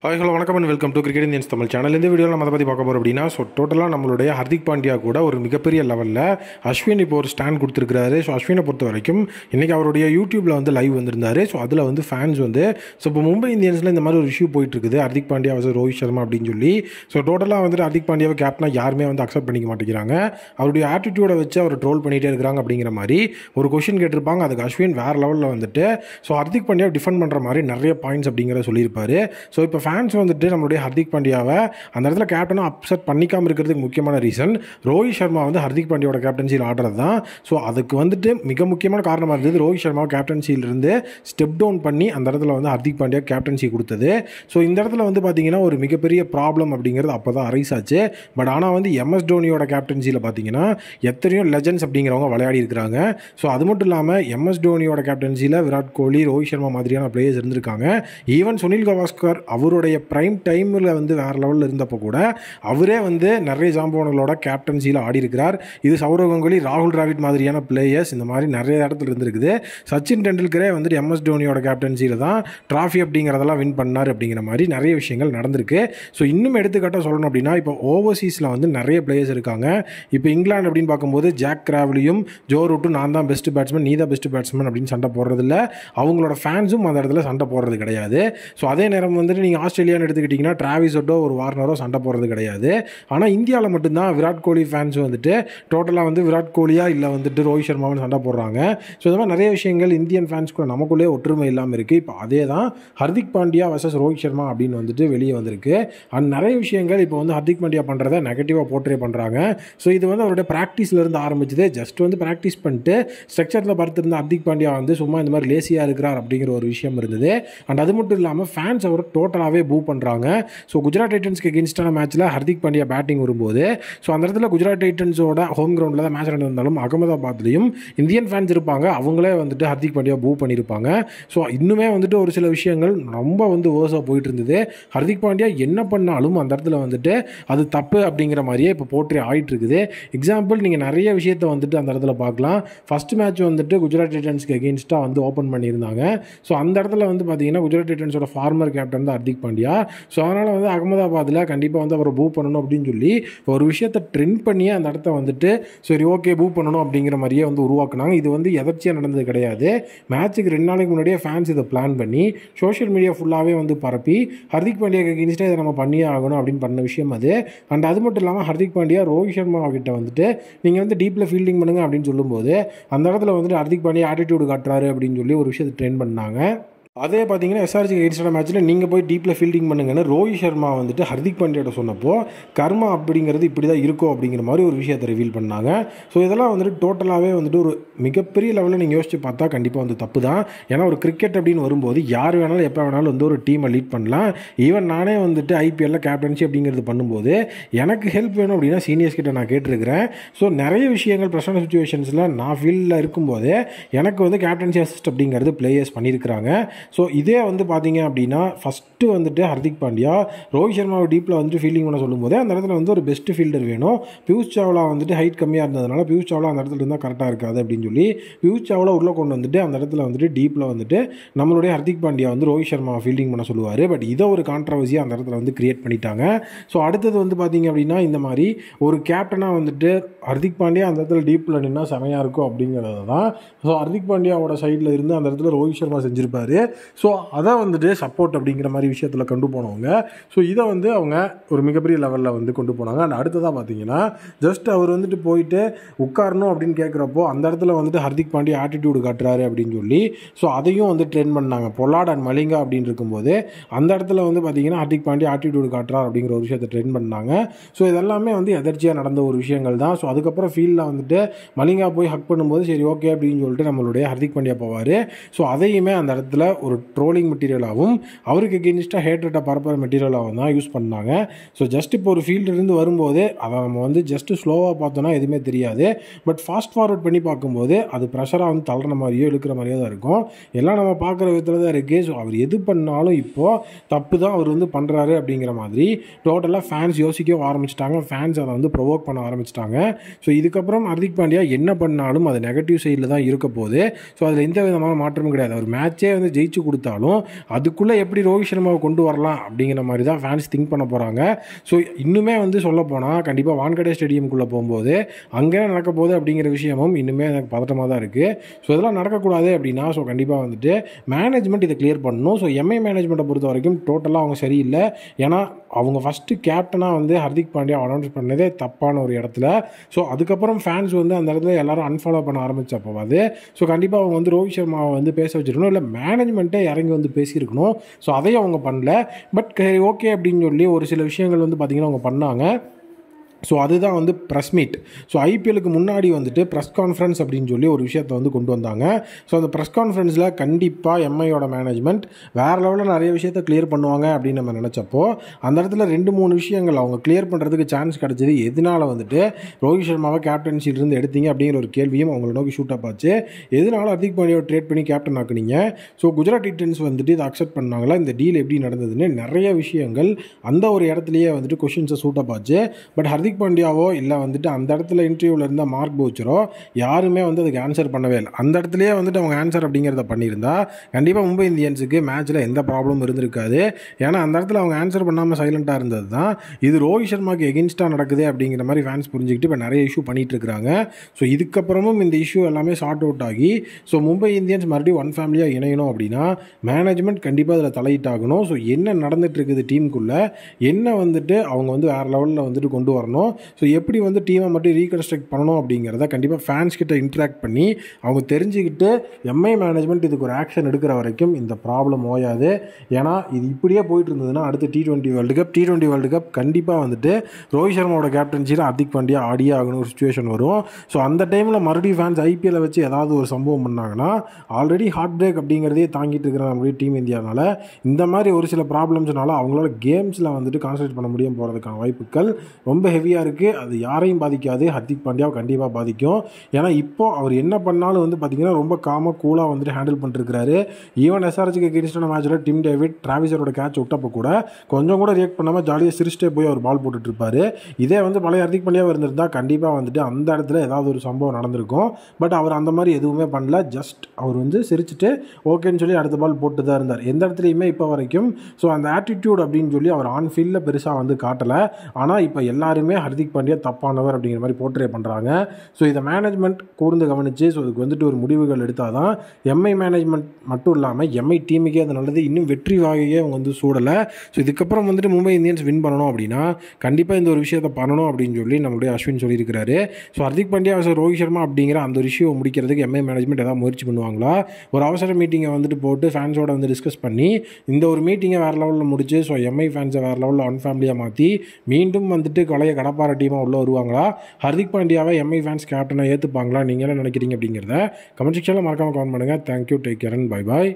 Hi hello வணக்கம் and welcome to cricket Indians Tamil channel. இந்த வீடியோவில் நம்ம அதை பற்றி பார்க்க போகிறோம் அப்படின்னா, டோட்டலாக நம்மளுடைய ஹர்திக் பாண்டியா கூட ஒரு மிகப்பெரிய லெவலில் அஸ்வின் இப்போ ஒரு ஸ்டாண்ட் கொடுத்துருக்காரு. அஸ்வினை பொறுத்த வரைக்கும் இன்றைக்கி அவருடைய யூடியூப்பில் லைவ் வந்திருந்தார். அதில் ஃபேன்ஸ் இப்போ மும்பை இந்தியன்ஸில் இந்த மாதிரி ஒரு இஷ்யூ போயிட்டு இருக்குது, ஹர்திக் பாண்டியா வர்சஸ் ரோஹித் சர்மா அப்படின்னு சொல்லி. டோட்டலாக ஹர்திக் பாண்டியாவை கேப்டனாக யாருமே அக்செப்ட் பண்ணிக்க மாட்டேங்கிறாங்க. அவருடைய ஆட்டிடியூடை வச்சு அவர் ட்ரோல் பண்ணிகிட்டே இருக்கிறாங்க அப்படிங்கிற மாதிரி ஒரு கொஷின் கேட்டிருப்பாங்க. அதுக்கு அஸ்வின் வேறு லெவலில் ஹர்திக் பாண்டியாவை டிஃபெண்ட் பண்ணுற மாதிரி நிறைய பாயிண்ட்ஸ் அப்படிங்கிறத சொல்லியிருப்பார். இப்போ ஃபேன்ஸ் நம்மளுடைய ஹர்திக் பாண்டியாவை அந்த இடத்துல கேப்டனாக அப்செட் பண்ணிக்காமல் இருக்கிறதுக்கு முக்கியமான ரீசன் ரோஹித் சர்மா ஹர்திக் பாண்டியாவோட கேப்டன்சியில் ஆடுறது தான். அதுக்கு மிக முக்கியமான காரணமாக இருந்தது ரோஹித் சர்மா கேப்டன்சியிலிருந்து ஸ்டெப் டவுன் பண்ணி அந்த இடத்துல ஹர்திக் பாண்டியா கேப்டன்சி கொடுத்தது. இந்த இடத்துல பார்த்தீங்கன்னா ஒரு மிகப்பெரிய ப்ராப்ளம் அப்படிங்கிறது அப்போ தான் அரைஸ் ஆச்சு. பட் ஆனால் எம்எஸ் தோனியோட கேப்டன்சியில் பார்த்தீங்கன்னா எத்தனையோ லெஜண்ட்ஸ் அப்படிங்கிறவங்க விளையாடி இருக்கிறாங்க. அது மட்டும் இல்லாமல் எம்எஸ் தோனியோட கேப்டன்சியில் விராட் கோலி, ரோஹித் சர்மா மாதிரியான பிளேயர்ஸ் இருந்திருக்காங்க. ஈவன் சுனில் கவாஸ்கர் அவருடைய பிரைம் டைமில் வேறு லெவலில் இருந்தப்போ கூட அவரே நிறைய ஜாம்பவான்களோட கேப்டன்சியில் ஆடி இருக்கிறார். இது சௌரவ் கங்குலி, ராகுல் டிராவிட் மாதிரியான பிளேயர்ஸ் இந்த மாதிரி நிறைய இடத்துல இருந்திருக்குது. சச்சின் டெண்டுல்கரே எம்எஸ் தோனியோட கேப்டன்சியில் தான் ட்ராஃபி அப்படிங்கிறதெல்லாம் வின் பண்ணார் அப்படிங்கிற மாதிரி நிறைய விஷயங்கள் நடந்திருக்கு. இன்னும் எடுத்துக்காட்டாக சொல்லணும் அப்படின்னா, இப்போ ஓவர்சீஸில் நிறைய பிளேயர்ஸ் இருக்காங்க. இப்போ இங்கிலாந்து அப்படின்னு பார்க்கும்போது ஜாக் கிராவ்லியும் ஜோ ரூட்டும் நான் தான் பெஸ்ட் பேட்ஸ்மேன், நீ தான் பெஸ்ட் பேட்ஸ்மேன் அப்படின்னு சண்டை போடுறதில்ல. அவங்களோட ஃபேன்ஸும் அந்த இடத்துல சண்டை போடுறது கிடையாது. அதே நேரம் நீங்கள் ஆஸ்திரேலியான்னு எடுத்துக்கிட்டிங்கன்னா டிராவிஸ் ஹெட்டோ ஒரு வார்னரோ சண்டை போடுறது கிடையாது. ஆனால் இந்தியாவில் மட்டும்தான் விராட் கோலி ஃபேன்ஸ் டோட்டலாக விராட் கோலியா இல்லை ரோஹித் சர்மாவும் சண்டை போடுறாங்க. இந்த மாதிரி நிறைய விஷயங்கள் இந்தியன் ஃபேன்ஸ்குள்ள நமக்குள்ளே ஒற்றுமை இல்லாமல் இருக்குது. இப்போ அதே தான் ஹர்திக் பாண்டியா வர்சஸ் ரோஹித் சர்மா அப்படின்னு வெளியே வந்திருக்கு. அண்ட் நிறைய விஷயங்கள் இப்போ ஹர்திக் பாண்டியா பண்ணுறதை நெகட்டிவாக போர்ட்ரே பண்ணுறாங்க. இது அவருடைய ப்ராக்டிஸ்லேருந்து ஆரம்பிச்சது. ஜஸ்ட் ப்ராக்டிஸ் பண்ணிட்டு ஸ்ட்ரக்சரில் பார்த்துருந்த ஹர்திக் பாண்டியா சும்மா இந்த மாதிரி லேசியாக இருக்கிறார் அப்படிங்கிற ஒரு விஷயம் இருந்தது. அண்ட் அது மட்டும் இல்லாமல் ஃபேன்ஸ் அவர் டோட்டலாகவே பூ பண்ணுறாங்க. குஜராத் டைட்டன்ஸ்க்கு எகென்ஸ்டான மேட்ச்சில் ஹர்திக் பாண்டியா பேட்டிங் வரும்போது அந்த இடத்துல குஜராத் டைட்டன்ஸோட ஹோம் கிரவுண்டில் தான் மேட்ச் நடந்திருந்தாலும் அகமதாபாத்லையும் இந்தியன் ஃபேன்ஸ் இருப்பாங்க. அவங்களே ஹர்திக் பாண்டியா பூ பண்ணியிருப்பாங்க. இன்னுமே ஒரு சில விஷயங்கள் ரொம்ப வேர்ஸாக போயிட்டு இருந்தது. ஹர்திக் பாண்டியா என்ன பண்ணாலும் அந்த இடத்துல அது தப்பு அப்படிங்கிற மாதிரியே இப்போ போற்றி ஆகிட்டு இருக்குது. எக்ஸாம்பிள் நீங்கள் நிறைய விஷயத்தை அந்த இடத்துல பார்க்கலாம். ஃபர்ஸ்ட் மேட்ச் குஜராத் டைட்டன்ஸ்க்கு எகென்ஸ்டாக ஓப்பன் பண்ணியிருந்தாங்க. அந்த இடத்துல பார்த்தீங்கன்னா குஜராத் டைட்டன்ஸோட ஃபார்மர் கேப்டன் தான் ஹர்திக் பாண்டியா. அதனால் அகமதாபாத்தில் கண்டிப்பாக அவரை பூ பண்ணணும் அப்படின்னு சொல்லி ஒரு விஷயத்தை ட்ரெண்ட் பண்ணியே அந்த இடத்த சரி ஓகே பூ பண்ணணும் அப்படிங்கிற மாதிரியே உருவாக்குனாங்க. இது எதர்ச்சியாக நடந்தது கிடையாது. மேட்ச்சுக்கு 2 நாளைக்கு முன்னாடியே ஃபேன்ஸ் இதை பிளான் பண்ணி சோஷியல் மீடியா ஃபுல்லாகவே பரப்பி ஹர்திக் பாண்டியாக்கு எகென்ஸ்டாக இதை நம்ம பண்ணியே ஆகணும் அப்படின்னு பண்ண விஷயம் அது. அண்ட் அது மட்டும் இல்லாமல் ஹர்திக் பாண்டியா ரோஹித் சர்மா கிட்ட நீங்கள் டீப்பில் ஃபீல்டிங் பண்ணுங்க அப்படின்னு சொல்லும்போது அந்த இடத்துல ஹர்திக் பாண்டியா ஆட்டிடியூடு காட்டுறாரு அப்படின்னு சொல்லி ஒரு விஷயத்தை ட்ரெண்ட் பண்ணாங்க. அதே பார்த்தீங்கன்னா எஸ்ஆர்ஜி எகென்ஸ்டான மேட்ச்சில் நீங்கள் போய் டீப்பில் ஃபீல்டிங் பண்ணுங்கன்னு ரோஹித் சர்மா ஹர்திக் பாண்டியாட்ட சொன்னப்போ கர்மா அப்படிங்கிறது இப்படி தான் இருக்கும் அப்படிங்கிற மாதிரி ஒரு விஷயத்தை ரிவீல் பண்ணாங்க. இதெல்லாம் டோட்டலாகவே ஒரு மிகப்பெரிய லெவலில் நீங்கள் யோசிச்சு பார்த்தா கண்டிப்பாக தப்பு தான். ஏன்னா ஒரு கிரிக்கெட் அப்படின்னு வரும்போது யார் வேணாலும் எப்போ வேணாலும் ஒரு டீமை லீட் பண்ணலாம். ஈவன் நானே ஐபிஎல்லில் கேப்டன்சி அப்படிங்கிறது பண்ணும்போது எனக்கு ஹெல்ப் வேணும் அப்படின்னா சீனியர்ஸ் கிட்ட நான் கேட்டிருக்கிறேன். நிறைய விஷயங்கள் பிரச்சனை சுச்சுவேஷன்ஸில் நான் ஃபீல்டில் இருக்கும்போது எனக்கு கேப்டன்சி அசிஸ்ட் அப்படிங்கிறது பிளேயர்ஸ் பண்ணியிருக்கிறாங்க. இதே பார்த்தீங்க அப்படின்னா ஃபஸ்ட்டு ஹர்திக் பாண்டியா ரோஹித் சர்மாவை டீப்பில் ஃபீல்டிங் பண்ண சொல்லும்போது அந்த இடத்துல ஒரு பெஸ்ட் ஃபீல்டர் வேணும். பியூஷ் சாவ்லா ஹைட் கம்மியாக இருந்ததுனால பியூஷ் சாவ்லா அந்த இடத்துல இருந்தால் கரெக்டாக இருக்காது அப்படின்னு சொல்லி பியூஷ் சாவ்லா உள்ளே கொண்டு அந்த இடத்துல டீப்பில் நம்மளுடைய ஹர்திக் பாண்டியா ரோஹித் சர்மா ஃபீல்டிங் பண்ண சொல்லுவார். பட் இதை ஒரு கான்ட்ரவர்சியாக அந்த இடத்துல கிரியேட் பண்ணிட்டாங்க. அடுத்தது பார்த்தீங்க அப்படின்னா இந்த மாதிரி ஒரு கேப்டனாக ஹர்திக் பாண்டியா அந்த இடத்துல டீப்பில் நின்னா செமையாக இருக்கும் அப்படிங்கிறது தான். ஹர்திக் பாண்டியாவோட சைடில் இருந்து அந்த இடத்துல ரோஹித் சர்மா செஞ்சுருப்பார். அதை சப்போர்ட் அப்படிங்கிற மாதிரி விஷயத்தில் கொண்டு போனவங்க. இதை அவங்க ஒரு மிகப்பெரிய லெவலில் கொண்டு போனாங்க. அண்ட் அடுத்ததாக பார்த்தீங்கன்னா ஜஸ்ட் அவர் போயிட்டு உட்காரணும் அப்படின்னு கேட்குறப்போ அந்த இடத்துல ஹர்திக் பாண்டியா ஆட்டிடியூடு காட்டுறாரு அப்படின்னு சொல்லி அதையும் ட்ரெண்ட் பண்ணாங்க. பொலாட் அண்ட் மலிங்கா அப்படின்னு இருக்கும்போது அந்த இடத்துல பார்த்தீங்கன்னா ஹர்திக் பாண்டியா ஆட்டிடியூடு காட்டுறாரு அப்படிங்கிற ஒரு விஷயத்தை ட்ரெண்ட் பண்ணாங்க. இதெல்லாமே எதர்ச்சியாக நடந்த ஒரு விஷயங்கள் தான். அதுக்கப்புறம் ஃபீல்டில் மலிங்கா போய் ஹக் பண்ணும்போது சரி ஓகே அப்படின்னு சொல்லிட்டு நம்மளுடைய ஹர்திக் பாண்டியா போவார். அதையுமே அந்த இடத்துல ஒரு ட்ரோலிங் மெட்டீரியலாகவும் அவருக்கு எகென்ஸ்டாக ஹேட்ரேட்டை பரப்புற மெட்டீரியலாகவும் தான் யூஸ் பண்ணாங்க. ஜஸ்ட் இப்போ ஒரு ஃபீல்டிலிருந்து வரும்போது அதை நம்ம ஜஸ்ட்டு ஸ்லோவாக பார்த்தோன்னா எதுவுமே தெரியாது. பட் ஃபாஸ்ட் ஃபார்வர்ட் பண்ணி பார்க்கும்போது அது ப்ரெஷராக தள்ளுற மாதிரியோ இழுக்கிற மாதிரியோ தான் இருக்கும். எல்லாம் நம்ம பார்க்குற விதத்தில் தான் இருக்குது. அவர் எது பண்ணாலும் இப்போது தப்பு தான் அவர் பண்ணுறாரு அப்படிங்கிற மாதிரி டோட்டலாக ஃபேன்ஸ் யோசிக்கவும் ஆரம்பிச்சிட்டாங்க. ஃபேன்ஸ் அதை ப்ரொவோக் பண்ண ஆரம்பிச்சிட்டாங்க. இதுக்கப்புறம் ஹர்திக் பாண்டியா என்ன பண்ணாலும் அது நெகட்டிவ் சைடில் தான் இருக்க போகுது. அதில் எந்த விதமான மாற்றமும் கிடையாது. அவர் மேட்சே ஜெயிச்சு பிரித்து கொடுத்தாலும் அதுக்குள்ளே எப்படி ரோஹித் சர்மாவை கொண்டு வரலாம் அப்படிங்கிற மாதிரி தான் ஃபேன்ஸ் திங்க் பண்ண போகிறாங்க. ஸோ இன்னுமே வந்து சொல்லப்போனால் கண்டிப்பாக வான்கடே ஸ்டேடியம்குள்ளே போகும்போது அங்கே நடக்க போகுது அப்படிங்கிற விஷயமும் இன்னுமே எனக்கு பதட்டமாக தான் இருக்குது. ஸோ இதெல்லாம் நடக்கக்கூடாது அப்படின்னா ஸோ கண்டிப்பாக வந்துட்டு மேனேஜ்மெண்ட் இதை கிளியர் பண்ணணும். ஸோ எம்ஐ மேனேஜ்மெண்ட்டை பொறுத்த வரைக்கும் டோட்டலாக அவங்க சரியில்லை. ஏன்னா அவங்க ஃபஸ்ட்டு கேப்டனாக வந்து ஹர்திக் பாண்டியா அனௌன்ஸ் பண்ணதே தப்பான ஒரு இடத்துல. ஸோ அதுக்கப்புறம் ஃபேன்ஸ் வந்து அந்த இடத்துல எல்லாரும் அன்ஃபாலோ பண்ண ஆரம்பித்தப்போவாது ஸோ கண்டிப்பாக அவங்க வந்து ரோஹித் சர்மாவை வந்து பேச வச்சுருக்கணும், இல்லை மேனேஜ்மெண்ட்டே இறங்கி வந்து பேசியிருக்கணும். ஸோ அதையும் அவங்க பண்ணல. பட் ஓகே அப்படின்னு சொல்லி ஒரு சில விஷயங்கள் வந்து பார்த்திங்கன்னா அவங்க பண்ணாங்க. ஸோ அதுதான் வந்து ப்ரெஸ் மீட். ஸோ ஐபிஎலுக்கு முன்னாடி வந்துட்டு ப்ரெஸ் கான்ஃபரன்ஸ் அப்படின்னு சொல்லி ஒரு விஷயத்தை வந்து கொண்டு வந்தாங்க. ஸோ அந்த ப்ரெஸ் கான்ஃபரன்ஸில் கண்டிப்பாக எம்ஐயோட மேனேஜ்மெண்ட் வேறு லெவலில் நிறைய விஷயத்தை கிளியர் பண்ணுவாங்க அப்படின்னு நம்ம நினச்சப்போ அந்த இடத்துல 2-3 விஷயங்கள் அவங்க கிளியர் பண்ணுறதுக்கு சான்ஸ் கிடச்சிது. எதனால் வந்துட்டு ரோஹித் சர்மாவை கேப்டன்சிலிருந்து எடுத்தீங்க அப்படிங்கிற ஒரு கேள்வியும் அவங்களை நோக்கி ஷூட் அப் ஆச்சு. எதனால் ஹர்திக் பாண்டியாவை ட்ரேட் பண்ணி கேப்டன் ஆக்குனீங்க? ஸோ குஜராத் டைட்டன்ஸ் வந்துட்டு இதை அக்செப்ட் பண்ணாங்களா? இந்த டீல் எப்படி நடந்ததுன்னு நிறைய விஷயங்கள் அந்த ஒரு இடத்துலையே வந்துட்டு கொஷின்ஸை ஷூட் அப் ஆச்சு. பட் ஹர்திக் பாண்டியாவோ இல்லை வந்துட்டு அந்த இடத்துல இன்டர்வியூவில் இருந்த மார்க் பவுச்சரோ யாருமே வந்து அதுக்கு ஆன்சர் பண்ணவே இல்லை. அந்த இடத்துலையே வந்துட்டு அவங்க ஆன்சர் அப்படிங்கிறத பண்ணியிருந்தா கண்டிப்பாக மும்பை இந்தியன்ஸுக்கு மேட்ச்சில் எந்த ப்ராப்ளமும் இருந்திருக்காது. ஏன்னா அந்த இடத்துல அவங்க ஆன்சர் பண்ணாமல் சைலண்ட்டாக இருந்தது தான் இது ரோஹித் சர்மாவுக்கு எகென்ஸ்டாக நடக்குது அப்படிங்கிற மாதிரி ஃபேன்ஸ் புரிஞ்சுக்கிட்டு இப்போ நிறைய இஷ்யூ பண்ணிகிட்டு இருக்கிறாங்க. ஸோ இதுக்கப்புறமும் இந்த இஷ்யூ எல்லாமே சார்ட் அவுட் ஆகி ஸோ மும்பை இந்தியன்ஸ் மறுபடியும் ஒன் ஃபேமிலியாக இணையணும் அப்படின்னா மேனேஜ்மெண்ட் கண்டிப்பாக அதில் தலையிட்டாகணும். ஸோ என்ன நடந்துட்டு இருக்குது டீமுக்குள்ளே, என்ன வந்துட்டு அவங்க வந்து வேறு லெவலில் வந்துட்டு கொண்டு வரணும், ஸோ எப்படி வந்து டீமை மட்டும் ரீகன்ஸ்ட்ரக்ட் பண்ணணும் அப்படிங்கிறத கண்டிப்பாக ஃபேன்ஸ் கிட்ட இன்ட்ராக்ட் பண்ணி அவங்க தெரிஞ்சுக்கிட்டு எம்ஐ மேனேஜ்மெண்ட் இதுக்கு ஒரு ஆக்ஷன் எடுக்கிற வரைக்கும் இந்த ப்ராப்ளம் ஓயாது. ஏன்னா இது இப்படியே போயிட்டு இருந்ததுன்னா அடுத்து T20 வேர்ல்டு கப் கண்டிப்பாக வந்துட்டு ரோஹித் சர்மாவோட கேப்டன்சியில் ஹர்திக் பாண்டியா ஆடியே ஆகணும் ஒரு சுச்சுவேஷன் வரும். ஸோ அந்த டைமில் மறுபடியும் ஃபேன்ஸ் ஐபிஎல்லை வச்சு ஏதாவது ஒரு சம்பவம் பண்ணாங்கன்னா ஆல்ரெடி ஹார்ட் பிரேக் அப்படிங்கிறதே தாங்கிட்டு இருக்கிற நம்மளுடைய டீம் இந்தியானால இந்த மாதிரி ஒரு சில ப்ராப்ளம்ஸ்னால அவங்களோட கேம்ஸில் வந்துட்டு கான்சன்ட்ரேட் பண்ண முடியாமல் போகிறதுக்கான வாய்ப்புகள் ரொம்ப ஹெவியாக இருக்குது. அது யாரையும் பாதிக்காது, ஹர்திக் பாண்டியாவை கண்டிப்பாக பாதிக்கும். ஏன்னா இப்போது அவர் என்ன பண்ணாலும் வந்து பார்த்திங்கன்னா ரொம்ப காமாக கூலாக வந்துட்டு ஹேண்டில் பண்ணிருக்கிறாரு. ஈவன் எஸ்ஆர்ஹெச்சுக்கு எகென்ஸ்டான மேட்ச்சில் டிம் டேவிட் டிராவிஸரோட கேட்ச் விட்டப்போ கூட கொஞ்சம் கூட ரியாக்ட் பண்ணாமல் ஜாலியாக சிரிச்சிட்டே போய் அவர் பால் போட்டுட்ருப்பார். இதே வந்து பழைய ஹர்திக் பாண்டியாவை இருந்திருந்தால் கண்டிப்பாக வந்துட்டு அந்த இடத்துல ஏதாவது ஒரு சம்பவம் நடந்திருக்கும். பட் அவர் அந்த மாதிரி எதுவுமே பண்ணல. ஜஸ்ட் அவர் வந்து சிரிச்சுட்டு ஓகேன்னு சொல்லி அடுத்த பால் போட்டு தான் இருந்தார் எந்த இடத்துலையுமே இப்போ வரைக்கும். ஸோ அந்த ஆட்டிடியூட் அப்படின்னு சொல்லி அவர் ஆன் ஃபீல்டில் பெருசாக வந்து காட்டலை. ஆனால் இப்போ எல்லாருமே ஹர்திக் பாண்டியா தப்பானவர் அப்படிங்கிற மாதிரி போர்ட்ரே பண்ணுறாங்க. ஸோ இதை மேனேஜ்மெண்ட் கூர்ந்து கவனித்து ஸோ இதுக்கு வந்துட்டு ஒரு முடிவுகள் எடுத்தால் தான் எம்ஐ மேனேஜ்மெண்ட் மட்டும் இல்லாமல் எம்ஐ டீமுக்கே அது நல்லது. இன்னும் வெற்றி வாகையே அவங்க வந்து சூடலை. ஸோ இதுக்கப்புறம் வந்துட்டு மும்பை இந்தியன்ஸ் வின் பண்ணணும் அப்படின்னா கண்டிப்பாக இந்த ஒரு விஷயத்தை பண்ணணும் அப்படின்னு சொல்லி நம்மளுடைய அஸ்வின் சொல்லியிருக்கிறாரு. ஸோ ஹர்திக் பாண்டியா ரோஹித் சர்மா அப்படிங்கிற அந்த ஒரு இஷ்யூவை முடிக்கிறதுக்கு எம்ஐ மேனேஜ்மெண்ட் ஏதாவது முயற்சி பண்ணுவாங்களா? ஒரு அவசர மீட்டிங்கை வந்துட்டு போட்டு ஃபேன்ஸோட வந்து டிஸ்கஸ் பண்ணி இந்த ஒரு மீட்டிங்கை வேறு லெவலில் முடிச்சு ஸோ எம்ஐ ஃபேன்ஸை வேறு லெவலில் ஒன் ஃபேமிலியாக மாற்றி மீண்டும் வந்துட்டு பழைய கடப்பார டீமாக உள்ளே வருவாங்களா? ஹர்திக் பாண்டியாவை எம்ஐ ஃபேன்ஸ் கேப்டனாக ஏற்றுப்பாங்களா? நீங்கள் என்ன நினைக்கிறீங்க அப்படிங்கிறத கமெண்ட் செக்ஷனில் மறக்காமல் கமெண்ட் பண்ணுங்கள். Thank you, take care and bye bye.